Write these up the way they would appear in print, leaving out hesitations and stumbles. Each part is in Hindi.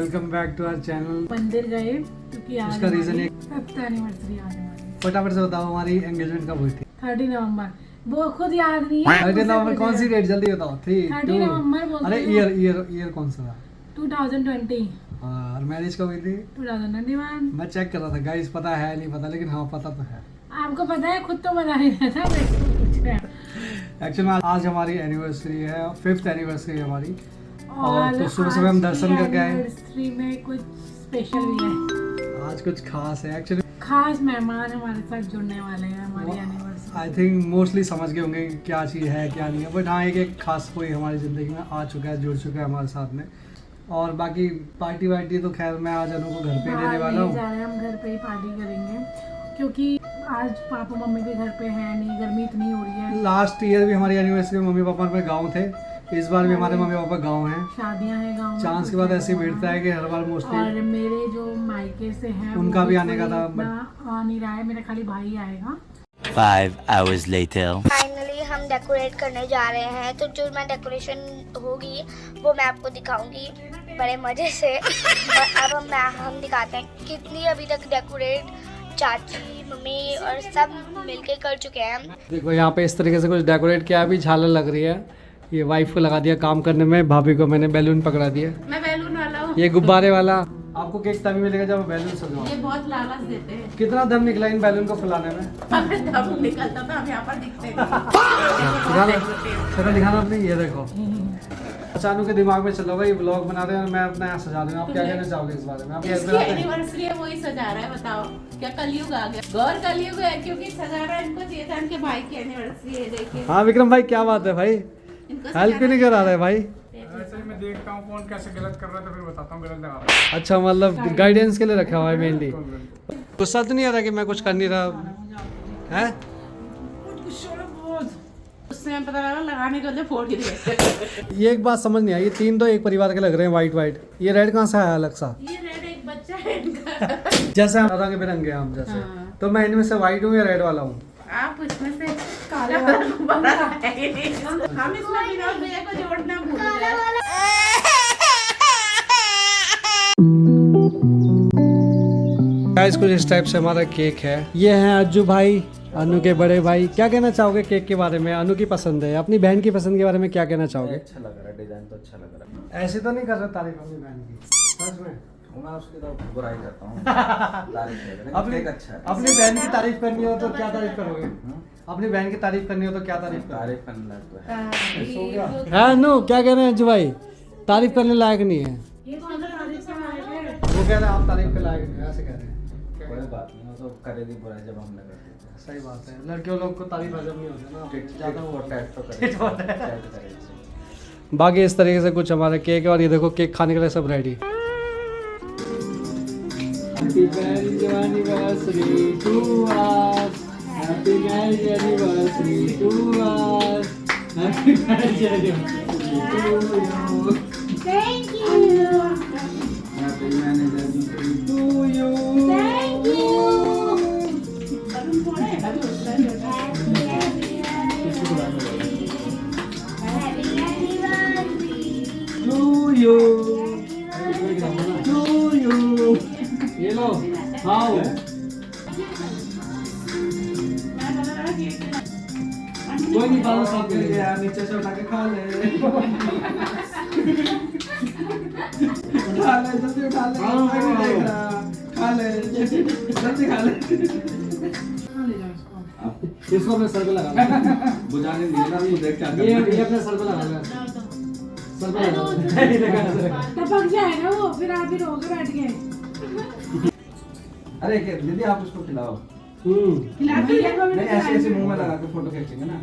Welcome back to our channel. मंदिर गए क्योंकि आज उसका रीजन है 5th एनिवर्सरी आज हमारी। फटाफट से बताओ हमारी एंगेजमेंट कब हुई थी? 30 नवंबर। वो खुद याद नहीं है। 30 नवंबर कौन सी डेट जल्दी बताओ? 3 30 नवंबर बोलते अरे हैं। ईयर कौन सा था? 2020। हाँ, और मैरिज कब हुई थी? 2021। मैं चेक कर रहा था गाइस, पता है नहीं पता, लेकिन हाँ पता तो है। आपको पता है, खुद तो बता नहीं रहता। एक्चुअली में आज हमारी एनिवर्सरी है, 5th एनिवर्सरी है हमारी। और तो सुबह सुबह हम दर्शन करके आए। एनिवर्सरी में कुछ स्पेशल भी है। आज कुछ खास है एक्चुअली। खास मेहमान हमारे साथ जुड़ने वाले हैं हमारी एनिवर्सरी। आई थिंक मोस्टली समझ गए होंगे कि क्या चीज़ है क्या नहीं है, बट हाँ एक खास कोई हमारी ज़िंदगी में आ चुका है, जुड़ चुका है हमारे साथ में। और बाकी पार्टी वार्टी तो खैर मैं आज अनु को घर पे देने वाला हूँ। हम घर पे ही पार्टी करेंगे क्योंकि आज पापा मम्मी भी घर पे हैं नहीं, गर्मी इतनी हो रही है। लास्ट ईयर भी हमारी एनिवर्सरी में मम्मी पापा अपने गाँव थे, इस बार भी हमारे मम्मी पापा गाँव हैं। शादियां हैं गाँव में। चांस के बाद ऐसे बैठता है कि हर बार मोस्टली। और मेरे जो मायके से हैं उनका भी आने का था, आ नहीं रहा है, मेरा खाली भाई आएगा। 5 hours later. फाइनली हम डेकोरेट करने जा रहे हैं, तो जो मैं डेकोरेशन होगी वो मैं आपको दिखाऊंगी बड़े मज़े से। और अब हम दिखाते हैं कितनी अभी तक डेकोरेट चाची मम्मी और सब मिलके कर चुके हैं। देखो यहाँ पे इस तरीके से कुछ डेकोरेट किया, अभी झालर लग रही है। ये वाइफ को लगा दिया काम करने में, भाभी को मैंने बैलून पकड़ा दिया। मैं बैलून वाला हूँ। ये गुब्बारे वाला। आपको केक तभी मिलेगा जब बैलून सजाओ। ये बहुत लालच देते हैं। कितना दम निकला इन बैलून को फुलाने में? हमें दम निकलता था, हम यहाँ पर दिखते दिखाना दिखाना अपने, ये देखो। अचानक के दिमाग में चलो भाई ब्लॉग बना रहे हैं और मैं अपना यहाँ सजा रही हूँ। आप क्या कहना चाहोगे इस बारे में? आप जिसकी एनिवर्सरी है वही सजा रहा है, बताओ क्या कलयुग आ गया? गौर कलयुग है क्योंकि सजा रहा है। इनको चाहिए था इनके भाई की एनिवर्सरी है, देखिए। हाँ विक्रम भाई क्या बात है भाई, हेल्प क्यों नहीं करा रहे भाई? ऐसे ही मैं देखता हूँ कौन कैसे गलत कर रहा है तो फिर बताता हूँ गलत लगा रहा है। अच्छा, मतलब गाइडेंस के लिए रखा हुआ है मेनली। गुस्सा तो नहीं आ रहा कि मैं कुछ कर नहीं रहा है? उससे मैं पता लगा लगाने के लिए फोड़ ही दिया। ये एक बात समझ नहीं आई, ये तीन तो एक परिवार के लग रहे हैं वाइट वाइट, ये रेड कहाँ से आया अलग सा? ये रेड एक बच्चा है इनका। जैसे हम रंग बिरंगे हम जैसे। हाँ। तो मैं इनमें से वाइट हूँ या रेड वाला हूँ? आप इसमें से काले वाला है। हम इसमें विनोद भैया को जोड़ना भूल गए। गाइस कुछ इस टाइप से हमारा केक है। ये है अज्जू भाई, अनु के बड़े भाई। क्या कहना चाहोगे केक के बारे में? अनु की पसंद है, अपनी बहन की पसंद के बारे में क्या कहना चाहोगे? अच्छा लग रहा है, डिजाइन तो अच्छा लग रहा है। ऐसे तो नहीं कर रहे तारीफ अपनी बहन की, सच में? मैं उसकी तो बुराई करता हूँ। तारीफ कर रहे हैं, केक अच्छा है। अपनी बहन की तारीफ करनी हो तो क्या तारीफ करोगे? अपनी बहन की तारीफ करनी हो तो क्या तारीफ करोगे? तारीफ करने लायक तो है। हाँ नु क्या कह रहे हैं अज्जू भाई? तारीफ करने लायक नहीं है। ये कौन सा तारीफ से आए हैं? वो कह रहे हैं आप तारीफ के लायक नहीं, ऐसे कह रहे हैं। कोई बात नहीं, वो तो करेगी बुराई जब हमने कर दी। सही बात है, लड़कियों लोग को तारीफ हजम नहीं होती ना, ज्यादा वो टैट तो करेगी। बाकी इस तरीके से कुछ हमारे केक है। और ये देखो केक खाने के लिए सब ready. Happy marriage anniversary to us. Happy marriage anniversary to us. Happy marriage anniversary to you. Thank you. Happy marriage anniversary to you. Thank you. To you. To you. ये लो खाओ। कोई नहीं खा लो, सब के लिए यार, नीचे से उठा के खा ले। उठा ले जल्दी, उठा ले। कोई नहीं देख रहा, खा ले जल्दी, खा ले। इसको अपने सर पे लगा ले। बुझाने नहीं देना, तू देख क्या कर ये अपने सर पे लगा ले, सर पे लगा ले। टपक जाएगा वो, फिर आप ही रहोगे बैठ के। अरे दीदी आप उसको खिलाओ। नहीं, ऐसे ऐसे मुंह में लगा के फोटो खींचेंगे ना।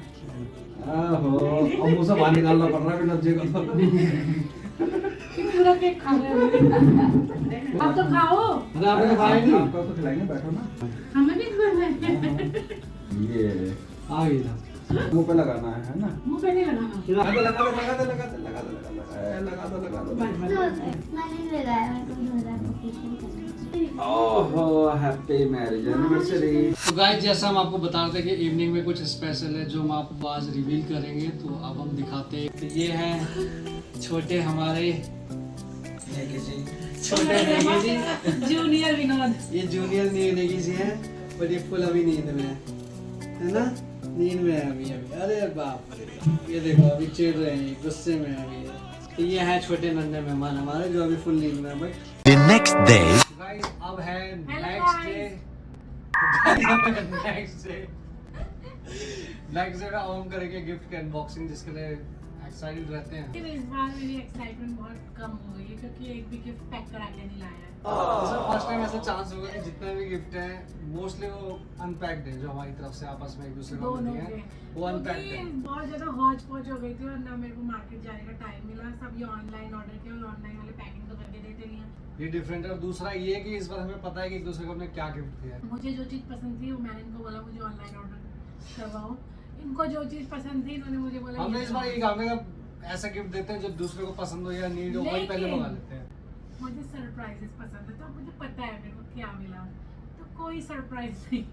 ओहो, अब मुंह से बाहर निकालना पड़ रहा है बिना लज्जे का। पूरा केक खा रहे हो। अब तो खाओ। अरे आपने खाया नहीं? आपको तो खिलाएंगे, बैठो ना। हमें भी खाना है। ये आ गई था। मुंह पे लगाना है ना? मुंह पे नहीं लगाना। मैंने लगाया, मैं तो ओहो, हैप्पी मैरिज एनिवर्सरी। तो गाइस जैसा हम आपको बता रहे थे कि इवनिंग में कुछ स्पेशल है जो हम आपको आज रिवील करेंगे, तो अब हम दिखाते हैं। तो ये हैं छोटे हमारे छोटे नेगी जी, जूनियर विनोद। ये जूनियर नेगी जी है, बट ये फुल अभी नींद में है ना, नींद में है अभी अभी। अरे बाप रे, ये देखो अभी चिढ़ रहे हैं, गुस्से में है अभी। तो ये है छोटे नन्हे मेहमान हमारे जो अभी फुल नींद में है। But The next day. Guys अब है Hello, next day. Next day में अब हम करेंगे गिफ्ट की अनबॉक्सिंग, जिसके लिए एक्साइटेड रहते हैं। लेकिन इस बार मेरी एक्साइटमेंट बहुत कम हो गई है क्योंकि एक भी गिफ्ट पैक करा के नहीं लाया है। फर्स्ट टाइम ऐसा चांस होगा कि जितने भी गिफ्ट हैं मोस्टली वो अनपैक्ड है, जो हमारी तरफ से आपस में एक दूसरे को दोनों मिली के है वो अनपैक्ड है। क्योंकि बहुत ज्यादा हौच पौच हो गई थी और ना मेरे को मार्केट जाने का टाइम मिला। सब ये ऑनलाइन ऑर्डर किया और ऑनलाइन वाले पैकिंग तो करके देते नहीं है। ये डिफरेंट है। और दूसरा ये है कि इस बार हमें पता है कि एक दूसरे को हमने क्या गिफ्ट दिया है। मुझे जो चीज़ पसंद थी वो मैंने इनको बोला मुझे ऑनलाइन ऑर्डर करवाओ। इनको जो चीज़ पसंद थी इन्होंने मुझे बोला हमने इस बार ये हमने कहा ऐसा गिफ्ट देते हैं जो दूसरे को पसंद हो या नीड हो, वही पहले लेकिन- मंगा लेते हैं। मुझे सरप्राइजेस पसंद है तो मुझे पता है मेरे को क्या मिला, तो कोई सरप्राइज नहीं।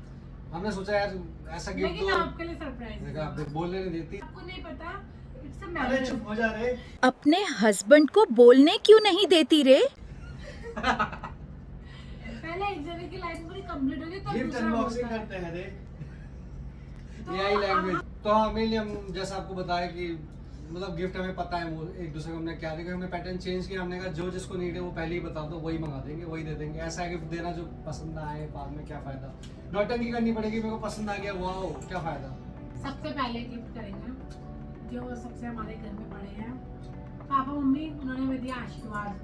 हमने सोचा यार ऐसा गिफ्ट लेकिन दो, आपके लिए सरप्राइज देखा आप बोलने नहीं देती। आपको नहीं पता, इट्स अ अरे मैरिज। चुप हो जा रे। अपने हस्बैंड को बोलने क्यों नहीं देती रे? पहले एक जने की लाइफ पूरी कंप्लीट हो गई तब गिफ्ट दूसरा अनबॉक्सिंग बोलता है। करते हैं रे। तो यही लैंग्वेज। अब- तो हाँ मेनली हम जैसा आपको बताया कि मतलब गिफ्ट हमें पता है एक दूसरे को हमने क्या देखा, हमने पैटर्न चेंज किया। हमने कहा जो जिसको नीड है वो पहले ही बता दो, वही मंगा देंगे, वही दे देंगे। ऐसा गिफ्ट देना जो पसंद ना आए बाद में क्या फायदा, नौटंकी करनी पड़ेगी। मेरे को पसंद आ गया, वाओ क्या फायदा। सबसे पहले गिफ्ट करेंगे जो सबसे हमारे घर में बड़े हैं, पापा मम्मी। उन्होंने हमें दिया आशीर्वाद।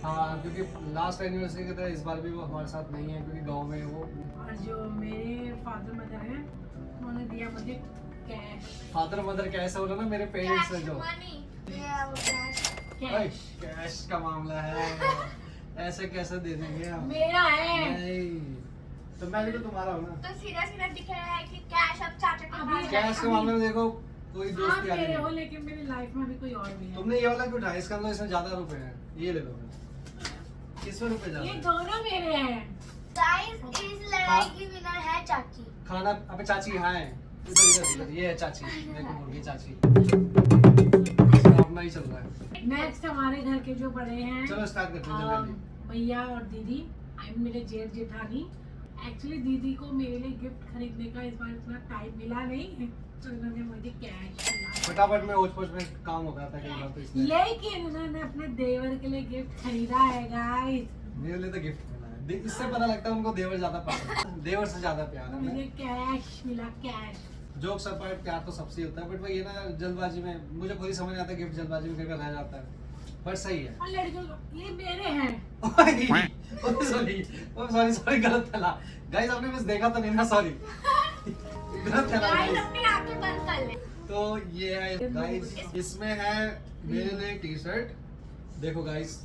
हाँ क्योंकि लास्ट एनिवर्सरी की तरह इस बार भी वो हमारे साथ नहीं है, क्योंकि गाँव में वो और जो मेरे फादर मदर हैं उन्होंने दिया मुझे कैश। फादर मदर कैसे हो रहा ना, मेरे पेरेंट्स है जो कैश कैश का मामला है। ऐसे कैसे दे देंगे हम? मेरा है। नहीं तो मैं भी तो तुम्हारा हूँ ना। तो सीधा सीधा दिख रहा है कि कैश अब चाचा के अभी पास कैश के मामले में देखो कोई आप दोस्ती आ मेरे हो रही है। लेकिन मेरी लाइफ में भी कोई और भी है। तुमने ये वाला क्यों उठाया? इसका अंदर इसमें ज्यादा रुपए हैं, ये ले लो। किसमें रुपए ये ज्यादा हैं? दोनों मेरे हैं। गाइस इस लड़ाई की विनर है चाची। खाना अबे चाची यहाँ है, इधर इधर इधर। ये है चाची, देखो बोल ये चाची। इसका अपना ही चल रहा है। नेक्स्ट हमारे घर के जो बड़े हैं चलो स्टार्ट करते हैं जल्दी। भैया और दीदी, आई मीन मेरे जेठ जेठानी। एक्चुअली दीदी को मेरे लिए गिफ्ट खरीदने का इस बार इतना टाइम मिला नहीं, तो उन्होंने मुझे कैश दिया। फटाफट में ओछ पोछ में काम हो गया था कई बार, तो इसलिए लेकिन उन्होंने अपने देवर के लिए गिफ्ट खरीदा है गाइस। मेरे लिए तो गिफ्ट मिला है। इससे पता लगता है उनको देवर ज्यादा पसंद है, देवर से ज्यादा प्यार है मुझे हमें। कैश मिला, कैश। जोक सब प्यार तो सबसे होता है, बट वही है ना जल्दबाजी में, मुझे खुद ही समझ नहीं आता गिफ्ट जल्दबाजी में कभी रह जाता है, बट सही है। और लड़कियों को ये मेरे हैं। सॉरी गलत फैला। गाइस आपने बस देखा तो नहीं ना, सॉरी गलत फैला गाइस guys। अपनी आंखें बंद कर ले। तो ये है गाइस, इसमें है मेरे लिए टी शर्ट। देखो guys,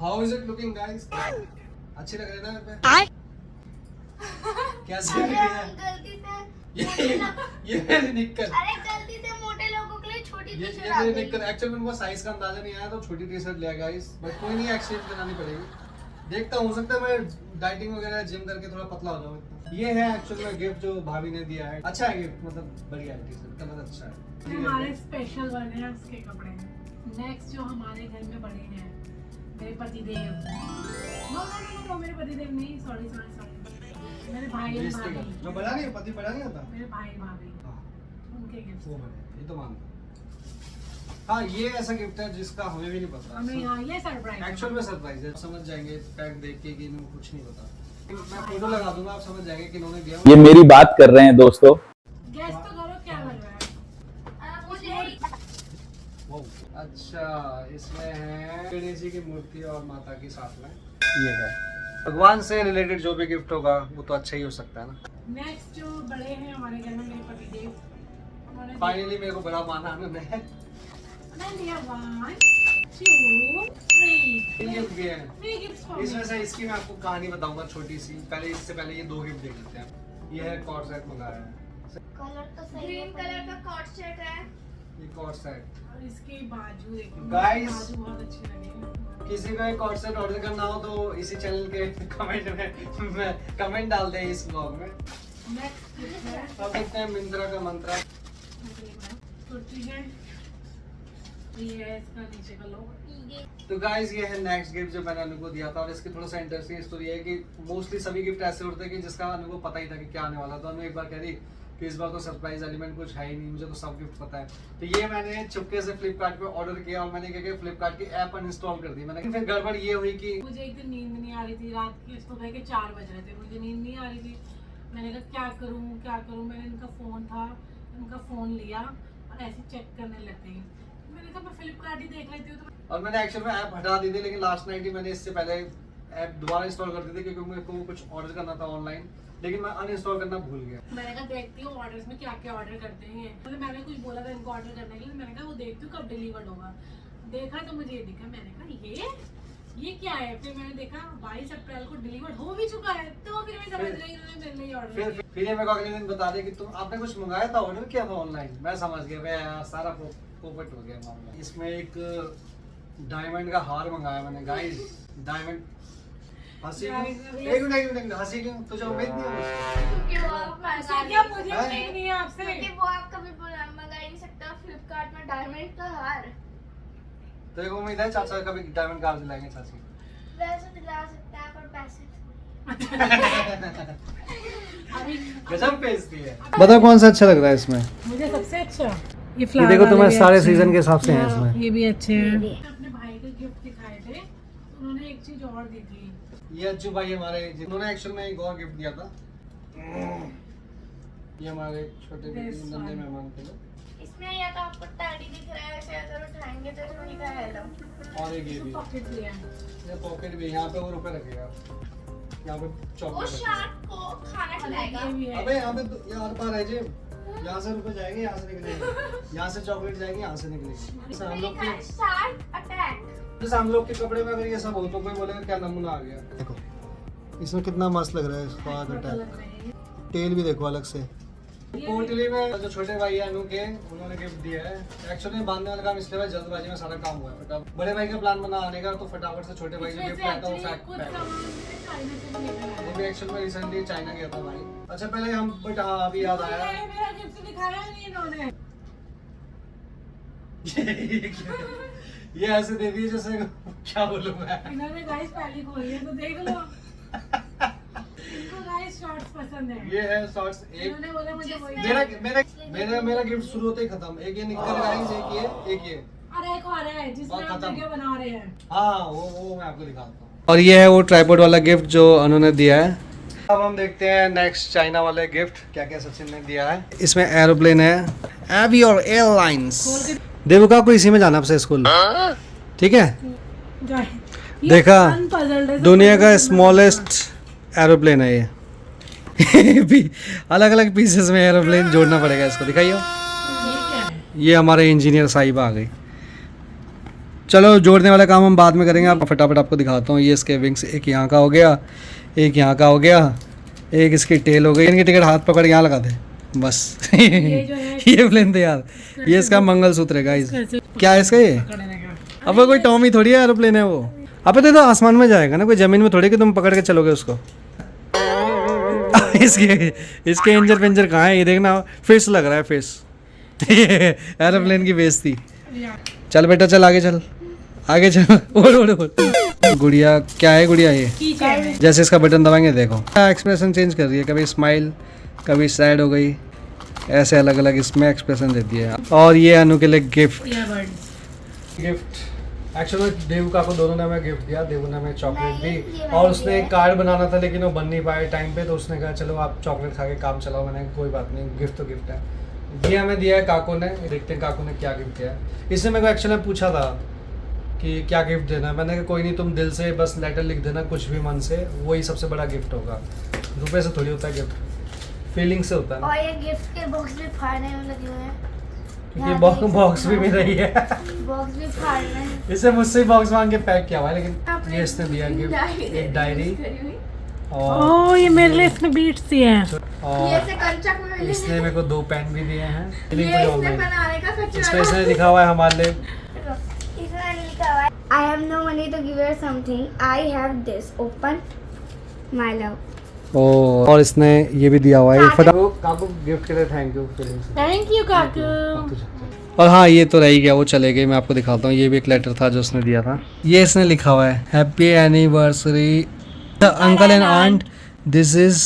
how is it looking guys? अच्छी लग रही है ना मेरे पे? कैसी लग अरे रही हम है? गलती से ये मेरी निक्कर, अरे गलती से मोटे लोगों के लिए छोटी ये टी-शर्ट आ मेरी गई। निक्कर। एक्चुअली मेरे को साइज का अंदाजा नहीं आया तो छोटी टी शर्ट लिया गाइस, बट कोई नहीं, एक्सचेंज करानी पड़ेगी। देखता हूँ, हो सकता है मैं डाइटिंग वगैरह जिम करके थोड़ा पतला हो जाऊँ। ये है एक्चुअली में गिफ्ट जो भाभी ने दिया है। अच्छा है गिफ्ट, मतलब बढ़िया है, टी शर्ट कलर अच्छा है। हमारे स्पेशल बने हैं उसके कपड़े हैं। नेक्स्ट जो हमारे घर में बड़े हैं मेरे पतिदेव। नो मेरे पतिदेव नहीं, सॉरी सॉरी सॉरी, मेरे भाई और बेइज्जती कर। भाभी। जो बड़ा नहीं, पति बड़ा नहीं होता। मेरे भाई भाभी हाँ, उनके गिफ्ट। वो बड़े, ये तो मानता हूँ। हाँ ये ऐसा गिफ्ट है जिसका हमें भी नहीं पता। हमें यहाँ ये सरप्राइज। एक्चुअल में सरप्राइज है, समझ जाएंगे पैक देख के कि इन्हें कुछ नहीं पता। मैं फोटो लगा दूंगा, आप समझ जाएंगे कि इन्होंने दिया। ये मेरी बात कर रहे हैं दोस्तों। गैस तो करो क्या लग रहा है। मुझे वाओ, अच्छा इसमें है गणेश जी की मूर्ति और माता की साथ में ये है। भगवान से रिलेटेड जो भी गिफ्ट होगा वो तो अच्छा ही हो सकता है ना। नेक्स्ट जो बड़े हैं हमारे घर में मेरे पतिदेव, उन्होंने फाइनली मेरे को बड़ा माना उन्होंने। मैंने दिया 1 2 3 तीन गिफ्ट दिए हैं। 3 गिफ्ट्स फॉर इसमें से इसकी मैं आपको कहानी बताऊंगा छोटी सी। पहले इससे पहले ये दो गिफ्ट देख लेते हैं। ये है कॉर्ड सेट मंगाया है, कलर तो सही ग्रीन कलर का कॉर्ड सेट है। ये कॉर्ड सेट। और इसके बाजू देखो Guys, बाजू बहुत अच्छे लगे हैं। किसी को एक कॉर्ड सेट ऑर्डर करना हो तो इसी चैनल के कमेंट में कमेंट डाल दें इस ब्लॉग में। नेक्स्ट गिफ्ट है अब देखते हैं मिंत्रा का मंत्रा। कुर्ती है ये है इसका नीचे का लोगो। तो गाइस ये है नेक्स्ट गिफ्ट जो मैंने अनु को दिया था, और इसकी थोड़ा सा इंटरेस्टिंग स्टोरी है कि मोस्टली सभी गिफ्ट ऐसे होते हैं कि जिसका अनु को पता ही था कि क्या आने वाला था। अनु एक बार कह रही कि इस बार तो सरप्राइज एलिमेंट कुछ है ही नहीं, मुझे तो सब गिफ्ट पता है। तो ये मैंने चुपके से फ्लिपकार्ट पे ऑर्डर किया और मैंने क्या किया, फ्लिपकार्ट की ऐप अनइंस्टॉल कर दी मैंने। फिर गड़बड़ ये हुई कि मुझे एक दिन नींद नहीं आ रही थी, रात के सुबह के 4 बज रहे थे, मुझे नींद नहीं आ रही थी। मैंने कहा क्या करूँ, मैंने इनका फ़ोन था, इनका फ़ोन लिया और ऐसे चेक करने लग गई। मैंने कहा मैं फ्लिपकार्ट ही देख लेती हूँ। तो और मैंने एक्चुअल में ऐप हटा दी थी, लेकिन लास्ट नाइट ही मैंने इससे पहले ऐप दोबारा इंस्टॉल कर दी थी क्योंकि मेरे को कुछ ऑर्डर करना था ऑनलाइन, लेकिन मैं अनइंस्टॉल करना भूल गया। मैंने कहा देखती हूँ ऑर्डर्स में क्या क्या ऑर्डर करते हैं। मतलब मैंने कुछ बोला था इनको ऑर्डर करने के लिए, मैंने कहा वो देखती हूँ कब डिलीवर्ड होगा। देखा तो मुझे ये दिखा, मैंने कहा ये क्या है। फिर मैंने देखा 22 अप्रैल को डिलीवर्ड हो भी चुका है। तो फिर मैं समझ गई इन्होंने मेरे लिए ऑर्डर किया। फिर ये मेरे को अगले दिन बता दे कि तुम आपने कुछ मंगाया था, ऑर्डर किया था ऑनलाइन। मैं समझ गया, मैं सारा पोपट हो गया मामला। इसमें एक डायमंड का हार मंगाया मैंने गाइस। डायमंड हंसी एक मिनट हंसी क्यों, तुझे उम्मीद नहीं है? क्योंकि वो आप ऐसा क्या मुझे हैं? उम्मीद नहीं है आपसे। क्योंकि वो आप कभी मंगा ही नहीं सकता फ्लिपकार्ट में डायमंड का हार। तो एक उम्मीद है चाचा कभी डायमंड का हार दिलाएंगे चाची। वैसे दिला सकता है पर पैसे अभी गजब बेइज्जती है। बताओ कौन सा अच्छा लग रहा है इसमें? मुझे सबसे अच्छा ये ये देखो तुम्हारे सारे सीजन के हिसाब से हैं हाँ, इसमें। ये भी अच्छे हैं। अपने भाई के गिफ्ट दिखाए थे, उन्होंने एक चीज और दी थी। ये अज्जू भाई हमारे, जिन्होंने एक्चुअल में एक और गिफ्ट दिया था। ये हमारे छोटे बेटे नन्हे मेहमान के लिए। इसमें या तो आपको टैडी दिख रहा है, ऐसे अगर उठाएंगे तो इसमें लिखा है हेलो। और एक ये भी, पॉकेट लिया ये पॉकेट भी, यहाँ पे वो रुपए रखेगा, यहाँ पे वो चॉकलेट रखेगा। शार्क को खाना खिलाएगा। ये भी है। अबे यहाँ पे तो यार पार है जी, यहाँ से रुपए जाएंगे, यहाँ से निकलेंगे, यहाँ से चॉकलेट जाएगी, यहाँ से निकलेगी। जैसे हम लोग के शार्क अटैक। जैसे हम लोग के कपड़े में अगर ये सब हो तो कोई बोलेगा क्या नमूना आ गया। देखो इसमें कितना मस्त लग रहा है इसका अटैक। टेल भी देखो अलग से। कोटली में जो छोटे भाई है अनु के, उन्होंने गिफ्ट दिया है। एक्चुअली बांधने वाला काम इसलिए जल्दबाजी में सारा काम हुआ है। फटाफट बड़े भाई का प्लान बना आने का, तो फटाफट से छोटे भाई जो गिफ्ट लाया था वो पैक। वो भी एक्चुअल में रिसेंटली चाइना गया था भाई। अच्छा पहले हम, बट हाँ अभी याद आया मेरा गिफ्ट दिखाया नहीं इन्होंने। ये ऐसे दे दिए जैसे क्या बोलूं मैं। इन्होंने गाइस पहली खोली है तो देख लो। इनको गाइस शॉर्ट्स पसंद है। ये है शॉर्ट्स। एक इन्होंने बोला मुझे वही। मेरा गिफ्ट शुरू होते ही खत्म। एक ये निकल गाइस, एक ये और एक और है जिसमें और हम खत्म। वीडियो बना रहे हैं। हाँ वो मैं आपको दिखाता हूँ। और ये है वो ट्राइपॉड वाला गिफ्ट जो उन्होंने दिया है। अब हम देखते हैं नेक्स्ट चाइना वाले गिफ्ट क्या क्या सचिन ने दिया है। इसमें एरोप्लेन है, एवियोर एयरलाइंस। देवका को इसी में जाना आपसे स्कूल, ठीक है? देखा, दुनिया का स्मॉलेस्ट एरोप्लेन है ये। अलग अलग पीसेस में एरोप्लेन जोड़ना पड़ेगा इसको। दिखाइए, ये हमारे इंजीनियर साहिब आ गई। चलो जोड़ने वाला काम हम बाद में करेंगे। आप फटाफट आपको दिखाता हूँ। ये इसके विंग्स, एक यहाँ का हो गया, एक यहाँ का हो गया, एक इसकी टेल हो गई। इनकी टिकट हाथ पकड़ यहाँ लगा दे बस। ये प्लेन थे यार। ये इसका मंगलसूत्र है गाइस। क्या है इसका ये? अब कोई टॉमी थोड़ी है, एरोप्लेन है वो। अब तो आसमान में जाएगा ना, कोई जमीन में थोड़ी कि तुम पकड़ के चलोगे उसको। इसके इंजर पेंजर कहाँ है ये देखना। फिश लग रहा है, फिश। एरोप्लेन की बेस थी। चल बेटा चल, आगे चल, आगे चल। ओड़ गुड़िया, क्या है गुड़िया ये? जैसे इसका बटन दबाएंगे देखो एक्सप्रेशन चेंज कर रही है। कभी स्माइल, कभी सैड हो गई, ऐसे अलग अलग इसमें एक्सप्रेशन देती है। और ये अनु के लिए गिफ्ट एक्चुअली देवका को दोनों ने हमें गिफ्ट दिया। देवू ने हमें चॉकलेट दी और उसने एक कार्ड बनाना था लेकिन वो बन नहीं पाया टाइम पे, तो उसने कहा चलो आप चॉकलेट खा के काम चलाओ। मैंने कोई बात नहीं, गिफ्ट तो गिफ्ट है। ये हमें दिया है काकू ने। देखते हैं काकू ने क्या गिफ्ट दिया है। इसने मेरे को एक्चुअली पूछा था कि क्या गिफ्ट देना है। मैंने कहा कोई नहीं, तुम दिल से बस लेटर लिख देना कुछ भी मन से, वही सबसे बड़ा गिफ्ट होगा। रुपये से थोड़ी होता है गिफ्ट, फीलिंग से होता है ना। और ये गिफ्ट के बॉक्स भी फाड़ने में लगे हुए हैं। ये बॉक्स भी मेरा ही है। बॉक्स भी फाड़ना है। इसे मुझसे ही बॉक्स मांग के पैक किया हुआ है, लेकिन ये इसने दिया गिफ्ट, एक डायरी। और ओह ये मेरे लिए इसने बीट्स दिए हैं। और इसने मेरे को 2 पेन भी दिए हैं। बनाने का इसमें इसने लिखा हुआ है हमारे लिए। इसमें लिखा हुआ है I have no money to give you something. I have this. Open my love. और इसने ये भी दिया हुआ है। फटाफट काकू गिफ्ट के लिए thank you. Feelings thank you काकू। और हाँ ये तो रह ही गया, वो चले गए। मैं आपको दिखाता हूँ, ये भी एक लेटर था जो उसने दिया था। ये इसने लिखा हुआ है, happy anniversary uncle and aunt, this is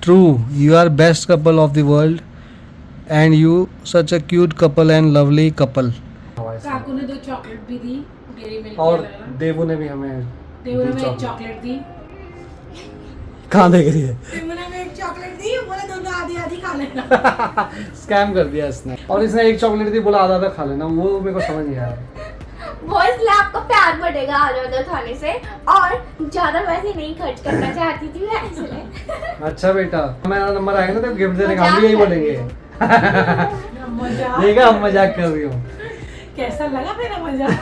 true, you are best couple of the world and you such a cute couple and lovely couple. काकू ने 2 चॉकलेट भी दी, डेयरी मिल्क और वाला। देवू ने भी हमें देवू ने 1 चॉकलेट दी। कहाँ देख रही है? देवू ने हमें 1 चॉकलेट दी, बोले दोनों आधी आधी खा लेना। स्कैम कर दिया इसने। और इसने 1 चॉकलेट दी, बोला आधा आधा खा लेना। वो मेरे को समझ नहीं आया। वो इसलिए आपका प्यार बढ़ेगा आधा खाने से, और ज्यादा वैसे नहीं खर्च करना चाहती थी मैं इसलिए। अच्छा बेटा, मेरा नंबर आएगा ना तो गिफ्ट देने का हम भी यही बोलेंगे। मजाक देखा, हम मजाक कर रही हूँ। कैसा लगा मेरा मजाक?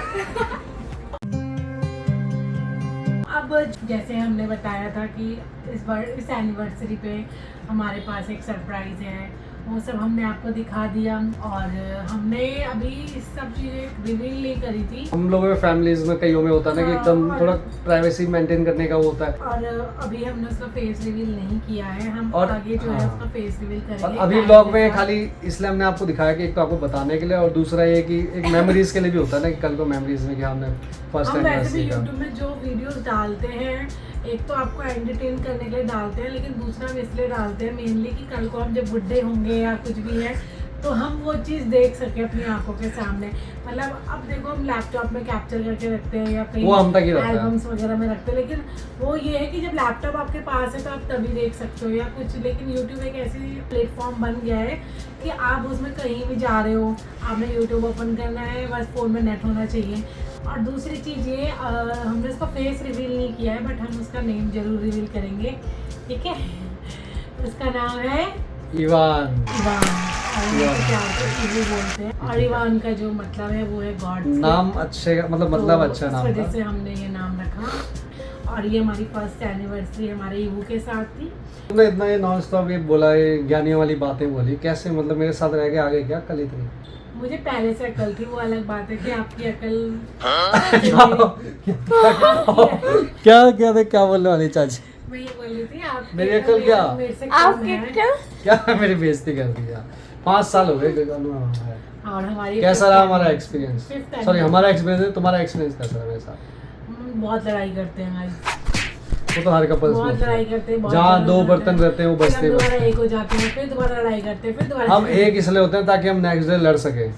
अब जैसे हमने बताया था कि इस एनिवर्सरी पे हमारे पास एक सरप्राइज है, वो सब हमने आपको दिखा दिया। और हमने अभी सब चीज़ें रिवील नहीं करी थी। हम लोगों में फैमिलीज में कईयों में होता है ना कि एकदम हाँ, थोड़ा प्राइवेसी मेंटेन करने का वो होता है। और अभी हमने उसका फेस रिवील नहीं किया है। हम और आगे जो है हाँ, उसका फेस रिवील और करेंगे। अभी व्लॉग में खाली इसलिए हमने आपको दिखाया कि एक तो आपको बताने के लिए, और दूसरा ये कि एक मेमोरीज के लिए भी होता है ना कि कल को मेमोरीज में कि हमने फर्स्ट हम वैसे भी एनिवर्सरी का। यूट्यूब में जो वीडियोस डालते हैं, एक तो आपको एंटरटेन करने के लिए डालते हैं, लेकिन दूसरा हम इसलिए डालते हैं मेनली कि कल को हम जब बुढ़े होंगे या कुछ भी है तो हम वो चीज़ देख सके अपनी आंखों के सामने। मतलब अब देखो हम लैपटॉप में कैप्चर करके रखते हैं या कहीं वो हम तक ही रहता है। एल्बम्स वगैरह में रखते हैं, लेकिन वो ये है कि जब लैपटॉप आपके पास है तो आप तभी देख सकते हो या कुछ। लेकिन यूट्यूब एक ऐसी प्लेटफॉर्म बन गया है कि आप उसमें कहीं भी जा रहे हो, आपने यूट्यूब ओपन करना है, बस फ़ोन में नेट होना चाहिए। और दूसरी चीज़ ये, हमने उसका फेस रिवील नहीं किया है, बट हम उसका नेम जरूर रिवील करेंगे, ठीक है? उसका नाम है इवान। इवान, और इसको प्यार से इवू बोलते हैं। और इवान का जो मतलब है वो है गॉड। नाम अच्छे का मतलब अच्छा नाम इस वजह था। से हमने ये नाम रखा। और ये हमारी फर्स्ट एनिवर्सरी हमारे इवू के साथ थी। तुमने इतना ये नॉन स्टॉप ये बोला, ये ज्ञानियों वाली बातें बोली, कैसे मतलब मेरे साथ रह के आगे क्या कल इतनी? मुझे पहले से अकल थी, वो अलग बात है कि आपकी अकल क्या क्या थे, क्या बोलने वाली चाची? मैं ये बोल रही थी आप मेरी अकल क्या? मेरे से कम आपकी है। क्या मेरी बेइज्जती कर दी यार। 5 साल हो गए। और हमारी कैसा रहा हमारा एक्सपीरियंस? Fifth सॉरी हमारा एक्सपीरियंस है, तुम्हारा एक्सपीरियंस कैसा रहा मेरे साथ? बहुत लड़ाई करते हैं हमारी, वो तो हर कपल्स बहुत लड़ाई करते हैं, बहुत जहाँ लड़ाई 2 करते बर्तन रहते हैं वो फिर बचते हम दोबारा बचते। एक हो जाते हैं, फिर दोबारा लड़ाई करते हैं, फिर दोबारा हम एक इसलिए होते हैं ताकि हम नेक्स्ट डे लड़ सके।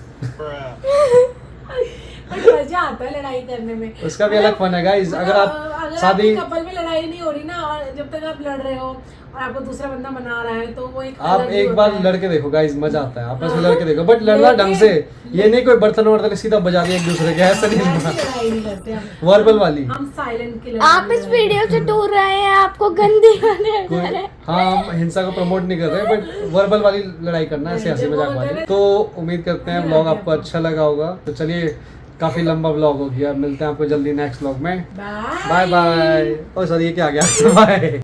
बट मजा आता है लड़ाई करने में। उसका भी अलग फन है गाइस। अगर आप शादी, कपल में लड़ाई नहीं हो रही ना, और जब तक आप लड़ रहे हो और आपको दूसरा बंदा मना रहा है तो वो एक आप अलग ही एक होता बार है। लड़के देखो गाइस, मजा आता है आपस में लड़के देखो, बट लड़ना ढंग से। ये नहीं कोई बर्तन वर्तन सीधा बजा दिया एक दूसरे के, ऐसा नहीं ऐसी लड़ना। लड़ाई नहीं करते हम। वर्बल वाली। हम साइलेंट की आप इस वीडियो से दूर रहे हैं, आपको गंदी गाने आ जा रहे हैं। हाँ, हम हिंसा को प्रमोट नहीं कर रहे, बट वर्बल वाली लड़ाई करना है, ऐसे हंसी मजाक वाली। तो उम्मीद करते हैं व्लॉग आपको अच्छा लगा होगा। तो चलिए, काफी लंबा व्लॉग हो गया, मिलते हैं आपको जल्दी नेक्स्ट व्लॉग में। Bye bye. ओ सॉरी, ये क्या आ गया? बाय।